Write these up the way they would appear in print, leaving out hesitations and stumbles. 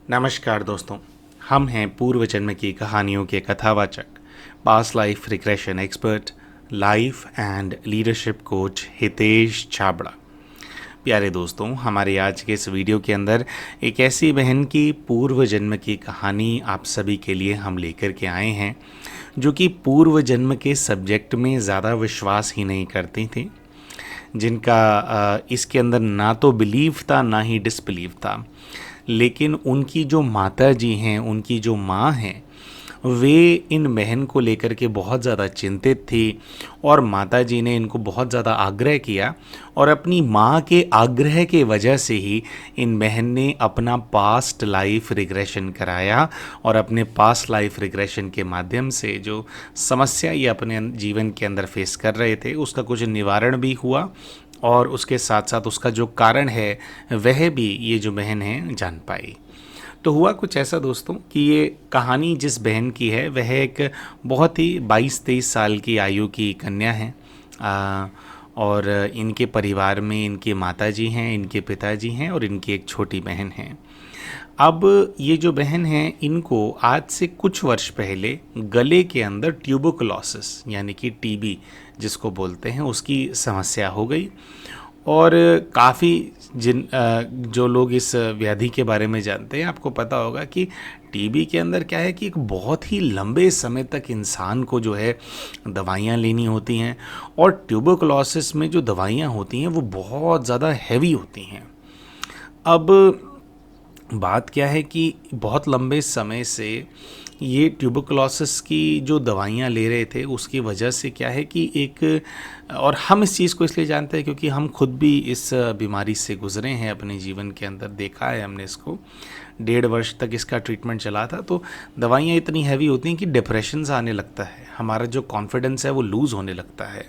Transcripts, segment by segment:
नमस्कार दोस्तों, हम हैं पूर्व जन्म की कहानियों के कथावाचक, past life regression expert, life and leadership coach Hitesh Chhabra. प्यारे दोस्तों, हमारे आज के इस वीडियो के अंदर एक ऐसी बहन की पूर्व जन्म की कहानी आप सभी के लिए हम लेकर के आए हैं, जो कि पूर्व जन्म के सब्जेक्ट में ज़्यादा विश्वास ही नहीं करती थी, जिनका इसके अंदर ना तो बिलीव था ना ही डिसबिलीव था। लेकिन उनकी जो माता जी हैं, उनकी जो माँ हैं, वे इन बहन को लेकर के बहुत ज़्यादा चिंतित थी और माता जी ने इनको बहुत ज़्यादा आग्रह किया और अपनी माँ के आग्रह के वजह से ही इन बहन ने अपना पास्ट लाइफ रिग्रेशन कराया और अपने पास्ट लाइफ रिग्रेशन के माध्यम से जो समस्या ये अपने जीवन के अंदर फेस कर रहे थे उसका कुछ निवारण भी हुआ और उसके साथ साथ उसका जो कारण है वह भी ये जो बहन है जान पाई। तो हुआ कुछ ऐसा दोस्तों कि ये कहानी जिस बहन की है वह एक बहुत ही 22-23 साल की आयु की कन्या है और इनके परिवार में इनके माताजी हैं, इनके पिताजी हैं और इनकी एक छोटी बहन है। अब ये जो बहन है इनको आज से कुछ वर्ष पहले गले के अंदर ट्यूबरकुलोसिस यानी कि टीबी जिसको बोलते हैं उसकी समस्या हो गई और काफ़ी जो लोग इस व्याधि के बारे में जानते हैं आपको पता होगा कि टीबी के अंदर क्या है कि एक बहुत ही लंबे समय तक इंसान को जो है दवाइयाँ लेनी होती हैं और ट्यूबरकुलोसिस में जो दवाइयाँ होती हैं वो बहुत ज़्यादा हैवी होती हैं। अब बात क्या है कि बहुत लंबे समय से ये ट्यूबरकुलोसिस की जो दवाइयाँ ले रहे थे उसकी वजह से क्या है कि एक और हम इस चीज़ को इसलिए जानते हैं क्योंकि हम खुद भी इस बीमारी से गुजरे हैं अपने जीवन के अंदर, देखा है हमने इसको। 1.5 वर्ष तक इसका ट्रीटमेंट चला था। तो दवाइयाँ इतनी हैवी होती हैं कि डिप्रेशन आने लगता है, हमारा जो कॉन्फिडेंस है वो लूज़ होने लगता है।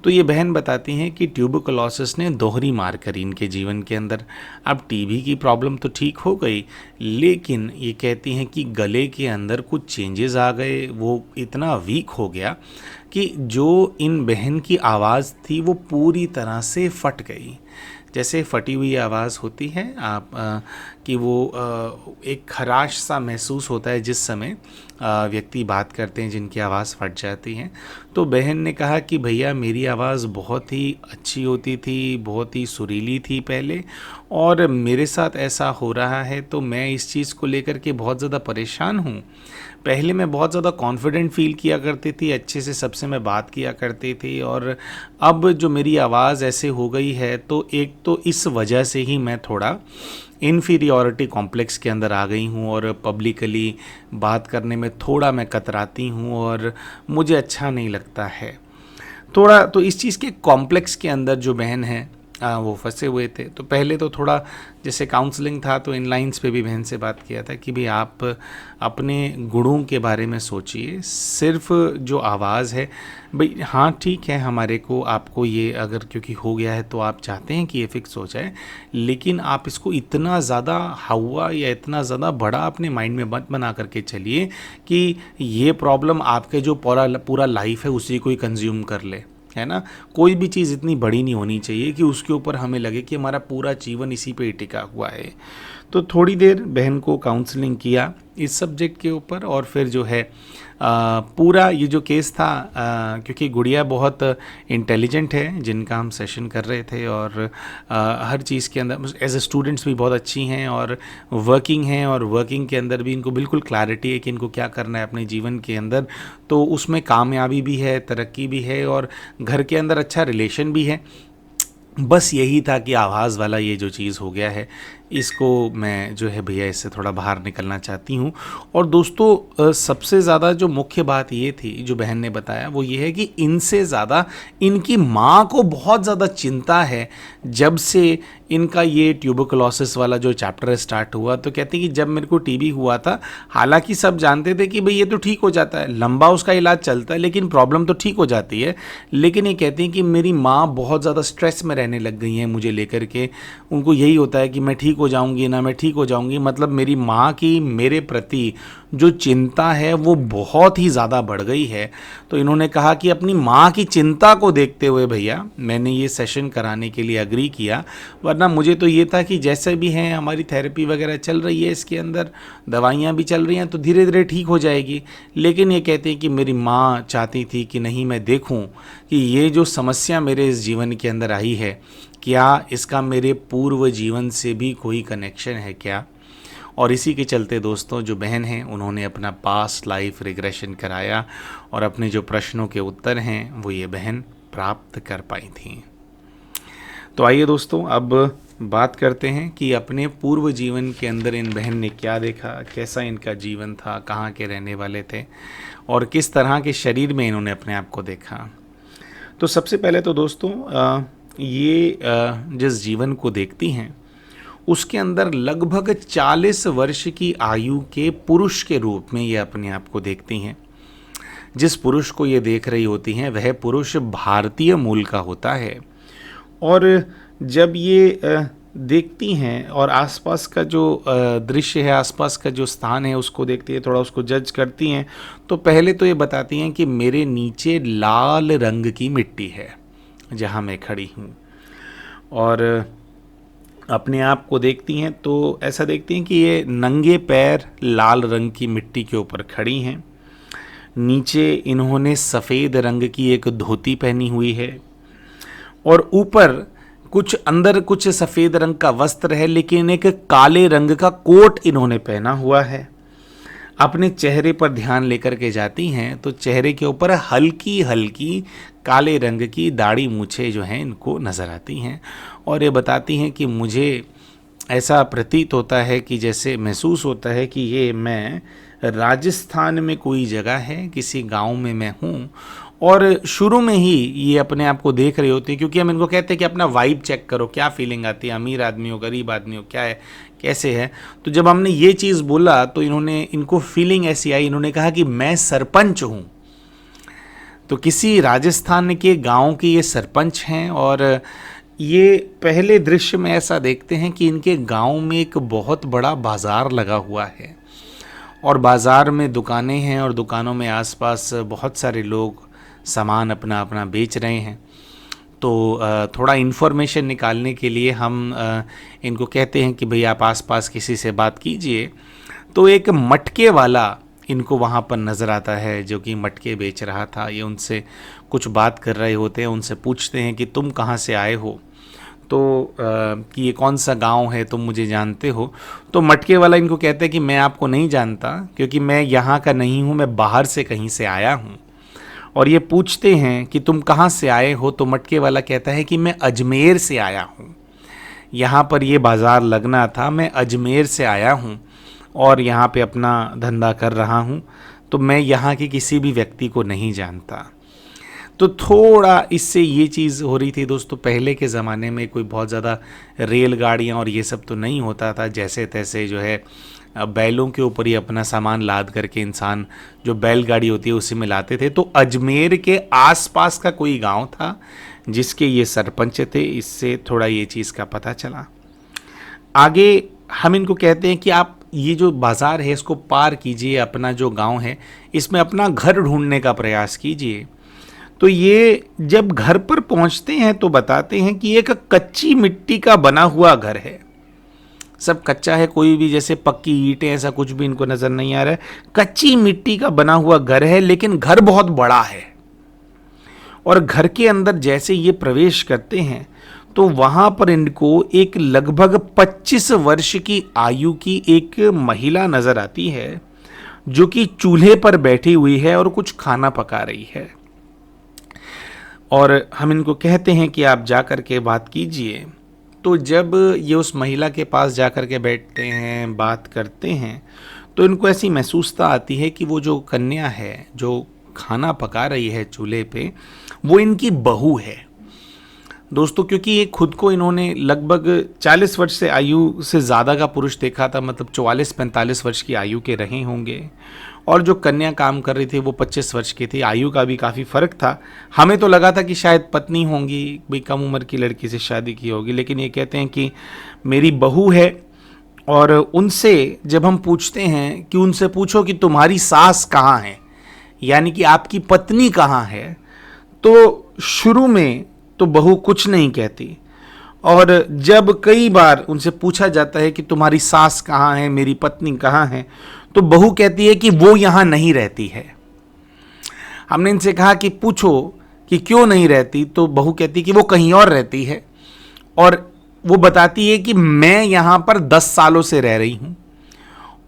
तो ये बहन बताती हैं कि ट्यूबरकुलोसिस ने दोहरी मार करी इनके जीवन के अंदर। अब टीबी की प्रॉब्लम तो ठीक हो गई, लेकिन ये कहती हैं कि गले के अंदर कुछ चेंजेस आ गए, वो इतना वीक हो गया कि जो इन बहन की आवाज़ थी वो पूरी तरह से फट गई। जैसे फटी हुई आवाज़ होती है आप कि वो एक खराश सा महसूस होता है जिस समय व्यक्ति बात करते हैं जिनकी आवाज़ फट जाती है। तो बहन ने कहा कि भैया मेरी आवाज़ बहुत ही अच्छी होती थी, बहुत ही सुरीली थी पहले, और मेरे साथ ऐसा हो रहा है तो मैं इस चीज़ को लेकर के बहुत ज़्यादा परेशान हूँ। पहले मैं बहुत ज़्यादा कॉन्फिडेंट फील किया करती थी, अच्छे से सबसे मैं बात किया करती थी, और अब जो मेरी आवाज़ ऐसे हो गई है तो एक तो इस वजह से ही मैं थोड़ा इन्फीरियॉरिटी कॉम्प्लेक्स के अंदर आ गई हूँ और पब्लिकली बात करने में थोड़ा मैं कतराती हूँ और मुझे अच्छा नहीं लगता है थोड़ा। तो इस चीज़ के कॉम्प्लेक्स के अंदर जो बहन है वो फंसे हुए थे। तो पहले तो थोड़ा जैसे काउंसलिंग था तो इन लाइंस पे भी बहन से बात किया था कि भाई आप अपने गुणों के बारे में सोचिए, सिर्फ जो आवाज़ है भाई हाँ ठीक है, हमारे को आपको ये अगर क्योंकि हो गया है तो आप चाहते हैं कि ये फिक्स हो जाए, लेकिन आप इसको इतना ज़्यादा हवा या इतना ज़्यादा बड़ा अपने माइंड में मत बना करके चलिए कि ये प्रॉब्लम आपके जो पूरा लाइफ है उसी को ही कंज्यूम कर ले, है ना। कोई भी चीज़ इतनी बड़ी नहीं होनी चाहिए कि उसके ऊपर हमें लगे कि हमारा पूरा जीवन इसी पे टिका हुआ है। तो थोड़ी देर बहन को काउंसलिंग किया इस सब्जेक्ट के ऊपर और फिर जो है पूरा ये जो केस था क्योंकि गुड़िया बहुत इंटेलिजेंट है जिनका हम सेशन कर रहे थे और हर चीज़ के अंदर एज ए स्टूडेंट्स भी बहुत अच्छी हैं और वर्किंग हैं, और वर्किंग के अंदर भी इनको बिल्कुल क्लैरिटी है कि इनको क्या करना है अपने जीवन के अंदर। तो उसमें कामयाबी भी है, तरक्की भी है और घर के अंदर अच्छा रिलेशन भी है। बस यही था कि आवाज़ वाला ये जो चीज़ हो गया है, इसको मैं जो है भैया इससे थोड़ा बाहर निकलना चाहती हूँ। और दोस्तों सबसे ज़्यादा जो मुख्य बात ये थी जो बहन ने बताया वो ये है कि इनसे ज़्यादा इनकी माँ को बहुत ज़्यादा चिंता है जब से इनका ये ट्यूबरकुलोसिस वाला जो चैप्टर स्टार्ट हुआ। तो कहते हैं कि जब मेरे को टीबी हुआ था, हालांकि सब जानते थे कि भाई ये तो ठीक हो जाता है, लंबा उसका इलाज चलता है लेकिन प्रॉब्लम तो ठीक हो जाती है, लेकिन ये कहती हैं कि मेरी माँ बहुत ज़्यादा स्ट्रेस में रहने लग गई हैं मुझे लेकर के। उनको यही होता है कि मैं ठीक हो जाऊंगी, ना मैं ठीक हो जाऊंगी। मतलब मेरी माँ की मेरे प्रति जो चिंता है वो बहुत ही ज़्यादा बढ़ गई है। तो इन्होंने कहा कि अपनी माँ की चिंता को देखते हुए भैया मैंने ये सेशन कराने के लिए अग्री किया, वरना मुझे तो ये था कि जैसे भी हैं हमारी थेरेपी वगैरह चल रही है, इसके अंदर दवाइयाँ भी चल रही हैं, तो धीरे धीरे ठीक हो जाएगी। लेकिन ये कहते हैं कि मेरी माँ चाहती थी कि नहीं, मैं देखूँ कि ये जो समस्या मेरे इस जीवन के अंदर आई है, क्या इसका मेरे पूर्व जीवन से भी कोई कनेक्शन है क्या। और इसी के चलते दोस्तों जो बहन हैं उन्होंने अपना पास्ट लाइफ रिग्रेशन कराया और अपने जो प्रश्नों के उत्तर हैं वो ये बहन प्राप्त कर पाई थी। तो आइए दोस्तों अब बात करते हैं कि अपने पूर्व जीवन के अंदर इन बहन ने क्या देखा, कैसा इनका जीवन था, कहाँ के रहने वाले थे और किस तरह के शरीर में इन्होंने अपने आप को देखा। तो सबसे पहले तो दोस्तों ये जिस जीवन को देखती हैं उसके अंदर लगभग 40 वर्ष की आयु के पुरुष के रूप में ये अपने आप को देखती हैं। जिस पुरुष को ये देख रही होती हैं वह पुरुष भारतीय मूल का होता है। और जब ये देखती हैं और आसपास का जो दृश्य है, आसपास का जो स्थान है उसको देखती है, थोड़ा उसको जज करती हैं, तो पहले तो ये बताती हैं कि मेरे नीचे लाल रंग की मिट्टी है जहाँ मैं खड़ी हूँ। और अपने आप को देखती हैं तो ऐसा देखती हैं कि ये नंगे पैर लाल रंग की मिट्टी के ऊपर खड़ी हैं। नीचे इन्होंने सफ़ेद रंग की एक धोती पहनी हुई है और ऊपर कुछ अंदर कुछ सफ़ेद रंग का वस्त्र है, लेकिन एक काले रंग का कोट इन्होंने पहना हुआ है। अपने चेहरे पर ध्यान लेकर के जाती हैं तो चेहरे के ऊपर हल्की हल्की काले रंग की दाढ़ी मूछें जो हैं इनको नज़र आती हैं। और ये बताती हैं कि मुझे ऐसा प्रतीत होता है कि जैसे महसूस होता है कि ये मैं राजस्थान में कोई जगह है, किसी गांव में मैं हूँ। और शुरू में ही ये अपने आप को देख रही होती है, क्योंकि हम इनको कहते हैं कि अपना वाइब चेक करो, क्या फीलिंग आती है, अमीर आदमी हो, गरीब आदमी हो, क्या है, कैसे है। तो जब हमने ये चीज़ बोला तो इनको फीलिंग ऐसी आई, इन्होंने कहा कि मैं सरपंच हूँ। तो किसी राजस्थान के गांव के ये सरपंच हैं और ये पहले दृश्य में ऐसा देखते हैं कि इनके गांव में एक बहुत बड़ा बाज़ार लगा हुआ है और बाज़ार में दुकानें हैं और दुकानों में आसपास बहुत सारे लोग सामान अपना अपना बेच रहे हैं। तो थोड़ा इन्फॉर्मेशन निकालने के लिए हम इनको कहते हैं कि भाई आप आसपास किसी से बात कीजिए। तो एक मटके वाला इनको वहाँ पर नज़र आता है जो कि मटके बेच रहा था। ये उनसे कुछ बात कर रहे होते हैं, उनसे पूछते हैं कि तुम कहाँ से आए हो, तो कि ये कौन सा गांव है, तुम मुझे जानते हो। तो मटके वाला इनको कहता है कि मैं आपको नहीं जानता, क्योंकि मैं यहाँ का नहीं हूँ, मैं बाहर से कहीं से आया हूँ। और ये पूछते हैं कि तुम कहाँ से आए हो, तो मटके वाला कहता है कि मैं अजमेर से आया हूँ, यहाँ पर ये बाज़ार लगना था, मैं अजमेर से आया हूँ और यहाँ पे अपना धंधा कर रहा हूँ, तो मैं यहाँ के किसी भी व्यक्ति को नहीं जानता। तो थोड़ा इससे ये चीज़ हो रही थी दोस्तों, पहले के ज़माने में कोई बहुत ज़्यादा रेलगाड़ियाँ और ये सब तो नहीं होता था, जैसे तैसे जो है बैलों के ऊपर ही अपना सामान लाद करके इंसान जो बैलगाड़ी होती है उसी में लाते थे। तो अजमेर के आसपास का कोई गांव था जिसके ये सरपंच थे, इससे थोड़ा ये चीज़ का पता चला। आगे हम इनको कहते हैं कि आप ये जो बाज़ार है इसको पार कीजिए, अपना जो गांव है इसमें अपना घर ढूंढने का प्रयास कीजिए। तो ये जब घर पर पहुंचते हैं तो बताते हैं कि एक कच्ची मिट्टी का बना हुआ घर है, सब कच्चा है, कोई भी जैसे पक्की ईंटें ऐसा कुछ भी इनको नज़र नहीं आ रहा है। कच्ची मिट्टी का बना हुआ घर है, लेकिन घर बहुत बड़ा है। और घर के अंदर जैसे ये प्रवेश करते हैं तो वहाँ पर इनको एक लगभग 25 वर्ष की आयु की एक महिला नज़र आती है जो कि चूल्हे पर बैठी हुई है और कुछ खाना पका रही है। और हम इनको कहते हैं कि आप जा कर के बात कीजिए। तो जब ये उस महिला के पास जा कर के बैठते हैं, बात करते हैं, तो इनको ऐसी महसूसता आती है कि वो जो कन्या है जो खाना पका रही है चूल्हे पे, वो इनकी बहू है दोस्तों। क्योंकि ये खुद को इन्होंने लगभग 40 वर्ष से आयु से ज़्यादा का पुरुष देखा था, मतलब 44-45 वर्ष की आयु के रहे होंगे। और जो कन्या काम कर रही थी वो 25 वर्ष की थी, आयु का भी काफ़ी फ़र्क था। हमें तो लगा था कि शायद पत्नी होंगी, भाई कम उम्र की लड़की से शादी की होगी, लेकिन ये कहते हैं कि मेरी बहू है और उनसे जब हम पूछते हैं कि उनसे पूछो कि तुम्हारी सास कहाँ है, यानी कि आपकी पत्नी कहाँ है, तो शुरू में तो बहू कुछ नहीं कहती। और जब कई बार उनसे पूछा जाता है कि तुम्हारी सास कहाँ है, मेरी पत्नी कहाँ है, तो बहू कहती है कि वो यहाँ नहीं रहती है। हमने इनसे कहा कि पूछो कि क्यों नहीं रहती, तो बहू कहती है कि वो कहीं और रहती है। और वो बताती है कि मैं यहाँ पर 10 सालों से रह रही हूँ,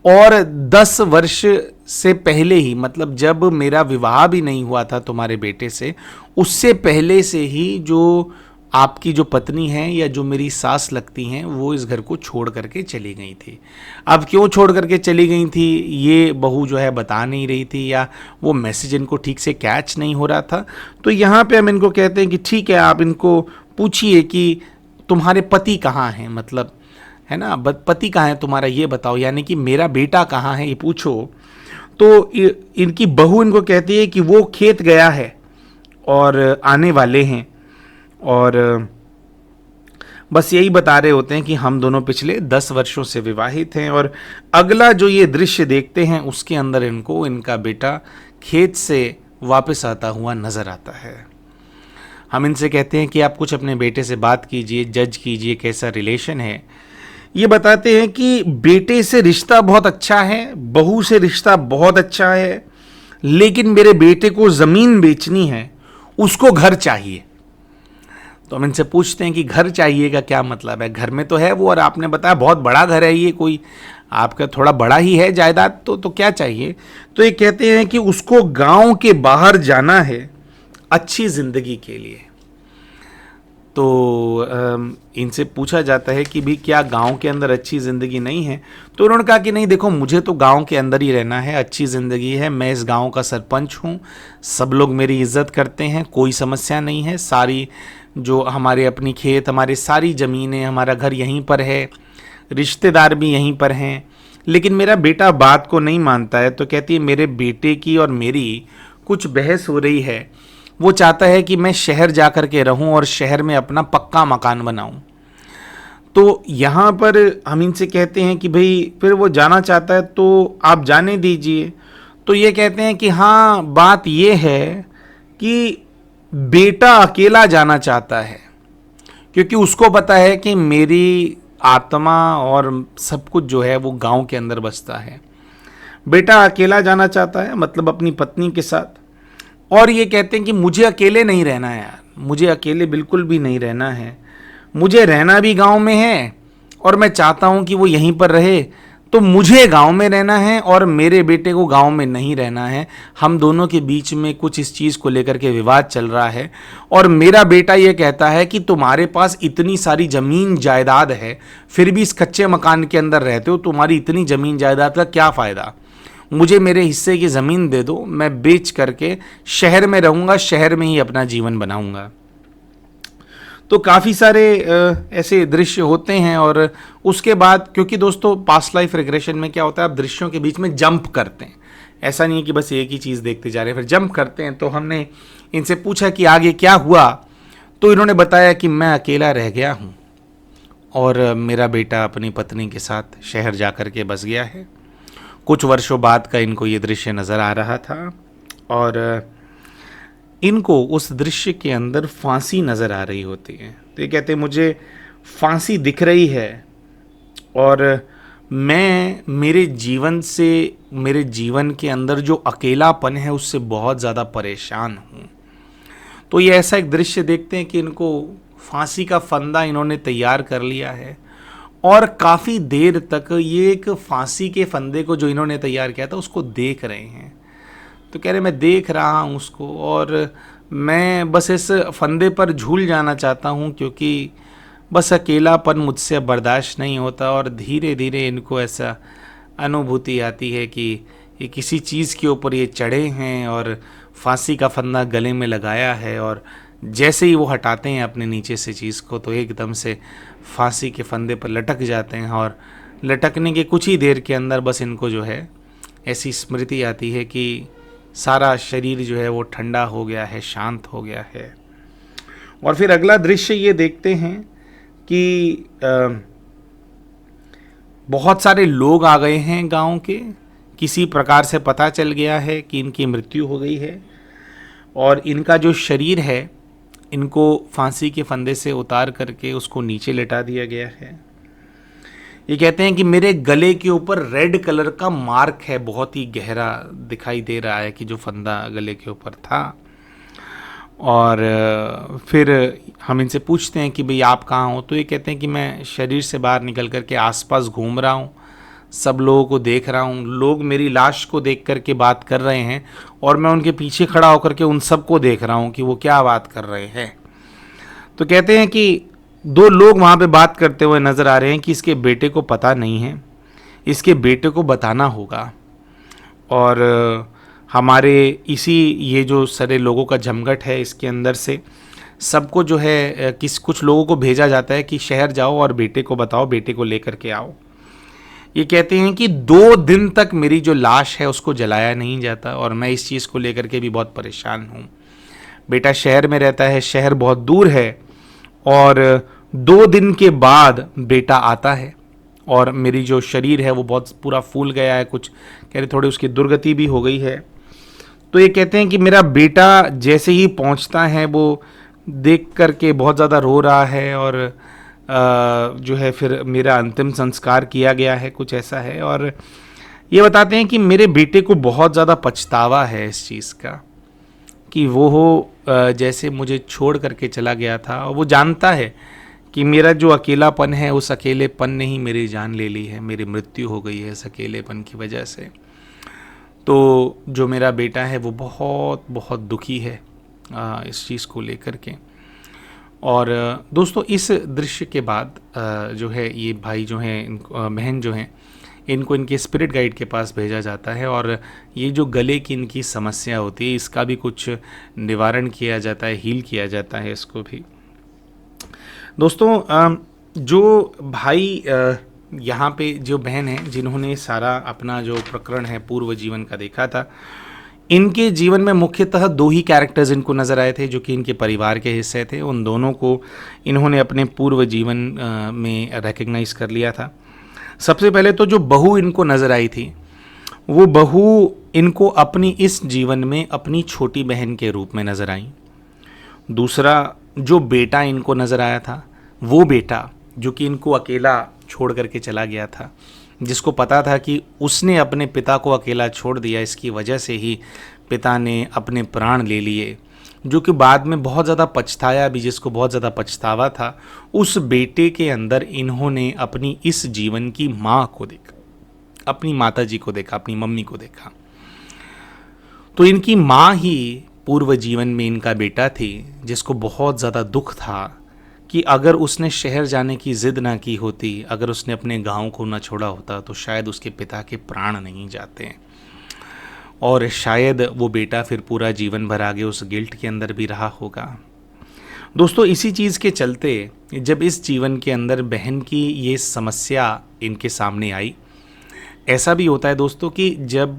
और 10 वर्ष से पहले ही, मतलब जब मेरा विवाह भी नहीं हुआ था तुम्हारे बेटे से, उससे पहले से ही जो आपकी जो पत्नी है या जो मेरी सास लगती हैं, वो इस घर को छोड़ करके चली गई थी। अब क्यों छोड़ करके चली गई थी ये बहू जो है बता नहीं रही थी, या वो मैसेज इनको ठीक से कैच नहीं हो रहा था। तो यहाँ पे हम इनको कहते हैं कि ठीक है, आप इनको पूछिए कि तुम्हारे पति कहाँ हैं, मतलब है ना, पति कहाँ है तुम्हारा ये बताओ, यानी कि मेरा बेटा कहाँ है ये पूछो। तो इनकी बहू इनको कहती है कि वो खेत गया है और आने वाले हैं, और बस यही बता रहे होते हैं कि हम दोनों पिछले 10 वर्षों से विवाहित हैं। और अगला जो ये दृश्य देखते हैं उसके अंदर इनको इनका बेटा खेत से वापस आता हुआ नजर आता है। हम इनसे कहते हैं कि आप कुछ अपने बेटे से बात कीजिए, जज कीजिए कैसा रिलेशन है। ये बताते हैं कि बेटे से रिश्ता बहुत अच्छा है, बहू से रिश्ता बहुत अच्छा है, लेकिन मेरे बेटे को ज़मीन बेचनी है, उसको घर चाहिए। तो हम इनसे पूछते हैं कि घर चाहिए का क्या मतलब है, घर में तो है वो, और आपने बताया बहुत बड़ा घर है ये, कोई आपका थोड़ा बड़ा ही है जायदाद, तो क्या चाहिए। तो ये कहते हैं कि उसको गांव के बाहर जाना है अच्छी ज़िंदगी के लिए। तो इनसे पूछा जाता है कि भी क्या गांव के अंदर अच्छी ज़िंदगी नहीं है। तो उन्होंने कहा कि नहीं, देखो मुझे तो गांव के अंदर ही रहना है, अच्छी ज़िंदगी है, मैं इस गांव का सरपंच हूँ, सब लोग मेरी इज्जत करते हैं, कोई समस्या नहीं है, सारी जो हमारे अपनी खेत, हमारे सारी ज़मीनें, हमारा घर यहीं पर है, रिश्तेदार भी यहीं पर हैं। लेकिन मेरा बेटा बात को नहीं मानता है। तो कहती है मेरे बेटे की और मेरी कुछ बहस हो रही है, वो चाहता है कि मैं शहर जा कर के रहूं और शहर में अपना पक्का मकान बनाऊं। तो यहाँ पर हम इनसे कहते हैं कि भाई फिर वो जाना चाहता है तो आप जाने दीजिए। तो ये कहते हैं कि हाँ, बात ये है कि बेटा अकेला जाना चाहता है, क्योंकि उसको पता है कि मेरी आत्मा और सब कुछ जो है वो गांव के अंदर बसता है। बेटा अकेला जाना चाहता है, मतलब अपनी पत्नी के साथ। और ये कहते हैं कि मुझे अकेले नहीं रहना है यार, मुझे अकेले बिल्कुल भी नहीं रहना है, मुझे रहना भी गांव में है और मैं चाहता हूं कि वो यहीं पर रहे। तो मुझे गांव में रहना है और मेरे बेटे को गांव में नहीं रहना है। हम दोनों के बीच में कुछ इस चीज़ को लेकर के विवाद चल रहा है, और मेरा बेटा ये कहता है कि तुम्हारे पास इतनी सारी ज़मीन जायदाद है, फिर भी इस कच्चे मकान के अंदर रहते हो, तुम्हारी इतनी ज़मीन जायदाद का क्या फ़ायदा, मुझे मेरे हिस्से की ज़मीन दे दो, मैं बेच करके शहर में रहूँगा, शहर में ही अपना जीवन बनाऊँगा। तो काफ़ी सारे ऐसे दृश्य होते हैं। और उसके बाद, क्योंकि दोस्तों पास्ट लाइफ रिग्रेशन में क्या होता है, आप दृश्यों के बीच में जंप करते हैं, ऐसा नहीं है कि बस एक ही चीज़ देखते जा रहे हैं, फिर जंप करते हैं। तो हमने इनसे पूछा कि आगे क्या हुआ, तो इन्होंने बताया कि मैं अकेला रह गया हूँ और मेरा बेटा अपनी पत्नी के साथ शहर जा कर के बस गया है। कुछ वर्षों बाद का इनको ये दृश्य नज़र आ रहा था, और इनको उस दृश्य के अंदर फांसी नज़र आ रही होती है। तो ये कहते हैं मुझे फांसी दिख रही है और मैं मेरे जीवन से, मेरे जीवन के अंदर जो अकेलापन है उससे बहुत ज़्यादा परेशान हूँ। तो ये ऐसा एक दृश्य देखते हैं कि इनको फांसी का फंदा इन्होंने तैयार कर लिया है, और काफ़ी देर तक ये एक फांसी के फंदे को जो इन्होंने तैयार किया था उसको देख रहे हैं। तो कह रहे मैं देख रहा हूँ उसको, और मैं बस इस फंदे पर झूल जाना चाहता हूँ, क्योंकि बस अकेलापन मुझसे बर्दाश्त नहीं होता। और धीरे धीरे इनको ऐसा अनुभूति आती है कि ये किसी चीज़ के ऊपर ये चढ़े हैं और फांसी का फंदा गले में लगाया है, और जैसे ही वो हटाते हैं अपने नीचे से चीज़ को, तो एकदम से फांसी के फंदे पर लटक जाते हैं। और लटकने के कुछ ही देर के अंदर बस इनको जो है ऐसी स्मृति आती है कि सारा शरीर जो है वो ठंडा हो गया है, शांत हो गया है। और फिर अगला दृश्य ये देखते हैं कि बहुत सारे लोग आ गए हैं गांव के, किसी प्रकार से पता चल गया है कि इनकी मृत्यु हो गई है और इनका जो शरीर है इनको फांसी के फंदे से उतार करके उसको नीचे लेटा दिया गया है। ये कहते हैं कि मेरे गले के ऊपर रेड कलर का मार्क है, बहुत ही गहरा दिखाई दे रहा है कि जो फंदा गले के ऊपर था। और फिर हम इनसे पूछते हैं कि भाई आप कहाँ हो, तो ये कहते हैं कि मैं शरीर से बाहर निकल कर के आसपास घूम रहा हूँ, सब लोगों को देख रहा हूँ, लोग मेरी लाश को देख कर के बात कर रहे हैं और मैं उनके पीछे खड़ा होकर के उन सबको देख रहा हूँ कि वो क्या बात कर रहे हैं। तो कहते हैं कि दो लोग वहाँ पे बात करते हुए नज़र आ रहे हैं कि इसके बेटे को पता नहीं है, इसके बेटे को बताना होगा। और हमारे ये जो सारे लोगों का जमघट है इसके अंदर से सबको जो है कुछ लोगों को भेजा जाता है कि शहर जाओ और बेटे को बताओ, बेटे को लेकर के आओ। ये कहते हैं कि 2 दिन तक मेरी जो लाश है उसको जलाया नहीं जाता और मैं इस चीज़ को लेकर के भी बहुत परेशान हूँ। बेटा शहर में रहता है, शहर बहुत दूर है और 2 दिन के बाद बेटा आता है और मेरी जो शरीर है वो बहुत पूरा फूल गया है, कुछ कह रहे थोड़ी उसकी दुर्गति भी हो गई है। तो ये कहते हैं कि मेरा बेटा जैसे ही पहुंचता है वो देख कर के बहुत ज़्यादा रो रहा है और जो है फिर मेरा अंतिम संस्कार किया गया है, कुछ ऐसा है। और ये बताते हैं कि मेरे बेटे को बहुत ज़्यादा पछतावा है इस चीज़ का कि वो जैसे मुझे छोड़ करके चला गया था और वो जानता है कि मेरा जो अकेलापन है उस अकेलेपन ने ही मेरी जान ले ली है, मेरी मृत्यु हो गई है इस अकेलेपन की वजह से। तो जो मेरा बेटा है वो बहुत बहुत दुखी है इस चीज़ को लेकर के। और दोस्तों इस दृश्य के बाद जो है ये भाई जो हैं, बहन जो हैं, इनको इनके स्पिरिट गाइड के पास भेजा जाता है और ये जो गले की इनकी समस्या होती है इसका भी कुछ निवारण किया जाता है, हील किया जाता है इसको भी। दोस्तों जो भाई यहाँ पे जो बहन है जिन्होंने सारा अपना जो प्रकरण है पूर्व जीवन का देखा था, इनके जीवन में मुख्यतः 2 ही कैरेक्टर्स इनको नज़र आए थे जो कि इनके परिवार के हिस्से थे। उन दोनों को इन्होंने अपने पूर्व जीवन में रिकग्नाइज कर लिया था। सबसे पहले तो जो बहू इनको नज़र आई थी वो बहू इनको अपनी इस जीवन में अपनी छोटी बहन के रूप में नज़र आई। दूसरा जो बेटा इनको नज़र आया था वो बेटा जो कि इनको अकेला छोड़ करके चला गया था, जिसको पता था कि उसने अपने पिता को अकेला छोड़ दिया, इसकी वजह से ही पिता ने अपने प्राण ले लिए, जो कि बाद में बहुत ज़्यादा पछताया भी, जिसको बहुत ज़्यादा पछतावा था। उस बेटे के अंदर इन्होंने अपनी इस जीवन की माँ को देखा, अपनी माता जी को देखा, अपनी मम्मी को देखा। तो इनकी माँ ही पूर्व जीवन में इनका बेटा थी, जिसको बहुत ज़्यादा दुख था कि अगर उसने शहर जाने की ज़िद ना की होती, अगर उसने अपने गांव को ना छोड़ा होता तो शायद उसके पिता के प्राण नहीं जाते और शायद वो बेटा फिर पूरा जीवन भर आगे उस गिल्ट के अंदर भी रहा होगा। दोस्तों इसी चीज़ के चलते जब इस जीवन के अंदर बहन की ये समस्या इनके सामने आई, ऐसा भी होता है दोस्तों कि जब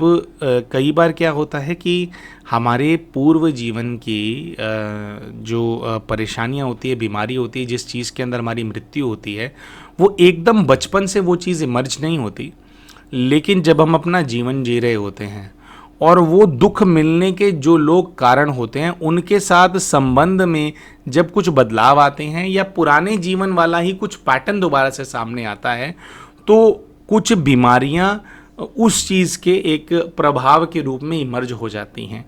कई बार क्या होता है कि हमारे पूर्व जीवन की जो परेशानियां होती है, बीमारी होती है, जिस चीज़ के अंदर हमारी मृत्यु होती है, वो एकदम बचपन से वो चीज़ इमर्ज नहीं होती, लेकिन जब हम अपना जीवन जी रहे होते हैं और वो दुख मिलने के जो लोग कारण होते हैं उनके साथ संबंध में जब कुछ बदलाव आते हैं या पुराने जीवन वाला ही कुछ पैटर्न दोबारा से सामने आता है, तो कुछ बीमारियां उस चीज़ के एक प्रभाव के रूप में इमर्ज हो जाती हैं।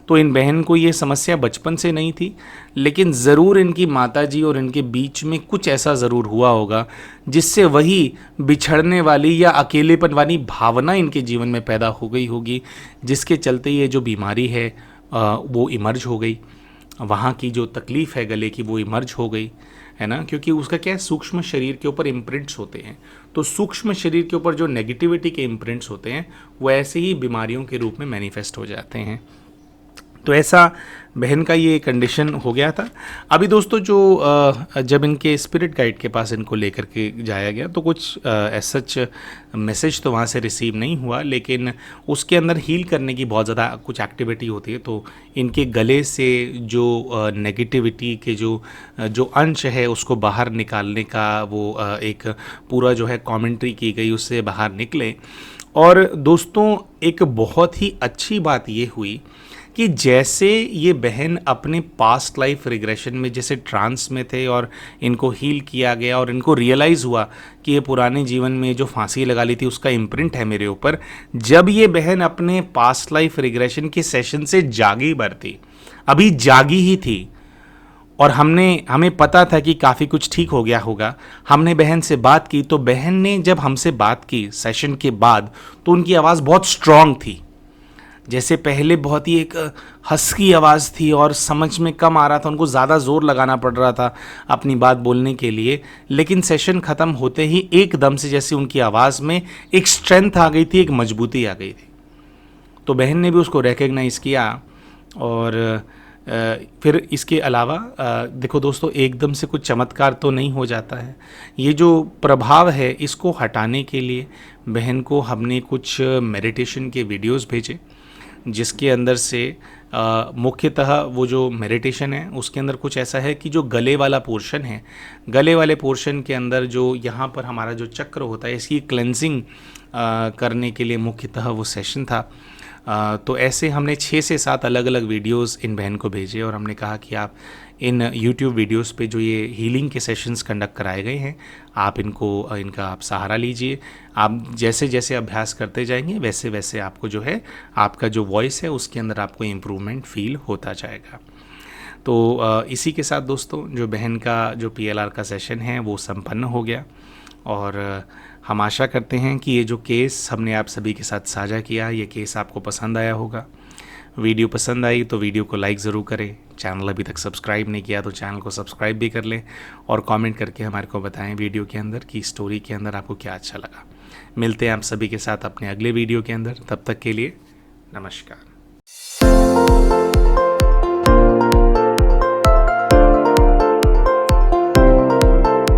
तो इन बहन को ये समस्या बचपन से नहीं थी, लेकिन ज़रूर इनकी माताजी और इनके बीच में कुछ ऐसा ज़रूर हुआ होगा जिससे वही बिछड़ने वाली या अकेलेपन वाली भावना इनके जीवन में पैदा हो गई होगी, जिसके चलते ये जो बीमारी है वो इमर्ज हो गई। वहाँ की जो तकलीफ़ है गले की वो इमर्ज हो गई, है ना, क्योंकि उसका क्या है, सूक्ष्म शरीर के ऊपर इम्प्रिंट्स होते हैं। तो सूक्ष्म शरीर के ऊपर जो नेगेटिविटी के इम्प्रिंट्स होते हैं वो ऐसे ही बीमारियों के रूप में मैनिफेस्ट हो जाते हैं। तो ऐसा बहन का ये कंडीशन हो गया था। अभी दोस्तों जो जब इनके स्पिरिट गाइड के पास इनको लेकर के जाया गया तो कुछ सच मैसेज तो वहाँ से रिसीव नहीं हुआ, लेकिन उसके अंदर हील करने की बहुत ज़्यादा कुछ एक्टिविटी होती है। तो इनके गले से जो नेगेटिविटी के जो अंश है उसको बाहर निकालने का वो एक पूरा जो है कमेंट्री की गई, उससे बाहर निकले। और दोस्तों एक बहुत ही अच्छी बात ये हुई कि जैसे ये बहन अपने पास्ट लाइफ रिग्रेशन में जैसे ट्रांस में थे और इनको हील किया गया और इनको रियलाइज़ हुआ कि ये पुराने जीवन में जो फांसी लगा ली थी उसका इम्प्रिंट है मेरे ऊपर। जब ये बहन अपने पास्ट लाइफ रिग्रेशन के सेशन से जागी भरती, अभी जागी ही थी, और हमें पता था कि काफ़ी कुछ ठीक हो गया होगा। हमने बहन से बात की तो बहन ने जब हमसे बात की सेशन के बाद तो उनकी आवाज़ बहुत स्ट्रांग थी। जैसे पहले बहुत ही एक हस्की आवाज़ थी और समझ में कम आ रहा था, उनको ज़्यादा ज़ोर लगाना पड़ रहा था अपनी बात बोलने के लिए। लेकिन सेशन ख़त्म होते ही एकदम से जैसे उनकी आवाज़ में एक स्ट्रेंथ आ गई थी, एक मजबूती आ गई थी। तो बहन ने भी उसको रिकग्नाइज़ किया। और फिर इसके अलावा देखो दोस्तों, एकदम से कुछ चमत्कार तो नहीं हो जाता है। ये जो प्रभाव है इसको हटाने के लिए बहन को हमने कुछ मेडिटेशन के वीडियोस भेजे, जिसके अंदर से मुख्यतः वो जो मेडिटेशन है उसके अंदर कुछ ऐसा है कि जो गले वाला पोर्शन है, गले वाले पोर्शन के अंदर जो यहाँ पर हमारा जो चक्र होता है इसकी क्लेंजिंग करने के लिए मुख्यतः वो सेशन था। तो ऐसे हमने 6 से 7 अलग अलग वीडियोस इन बहन को भेजे और हमने कहा कि आप इन यूट्यूब वीडियोस पे जो ये हीलिंग के सेशंस कंडक्ट कराए गए हैं, आप इनका आप सहारा लीजिए। आप जैसे जैसे अभ्यास करते जाएंगे वैसे वैसे आपको जो है आपका जो वॉइस है उसके अंदर आपको इम्प्रूवमेंट फील होता जाएगा। तो इसी के साथ दोस्तों जो बहन का जो PLR का सेशन है वो संपन्न हो गया। और हम आशा करते हैं कि ये जो केस हमने आप सभी के साथ साझा किया, ये केस आपको पसंद आया होगा। वीडियो पसंद आई तो वीडियो को लाइक ज़रूर करें। चैनल अभी तक सब्सक्राइब नहीं किया तो चैनल को सब्सक्राइब भी कर लें और कमेंट करके हमारे को बताएं वीडियो के अंदर कि स्टोरी के अंदर आपको क्या अच्छा लगा। मिलते हैं आप सभी के साथ अपने अगले वीडियो के अंदर, तब तक के लिए नमस्कार।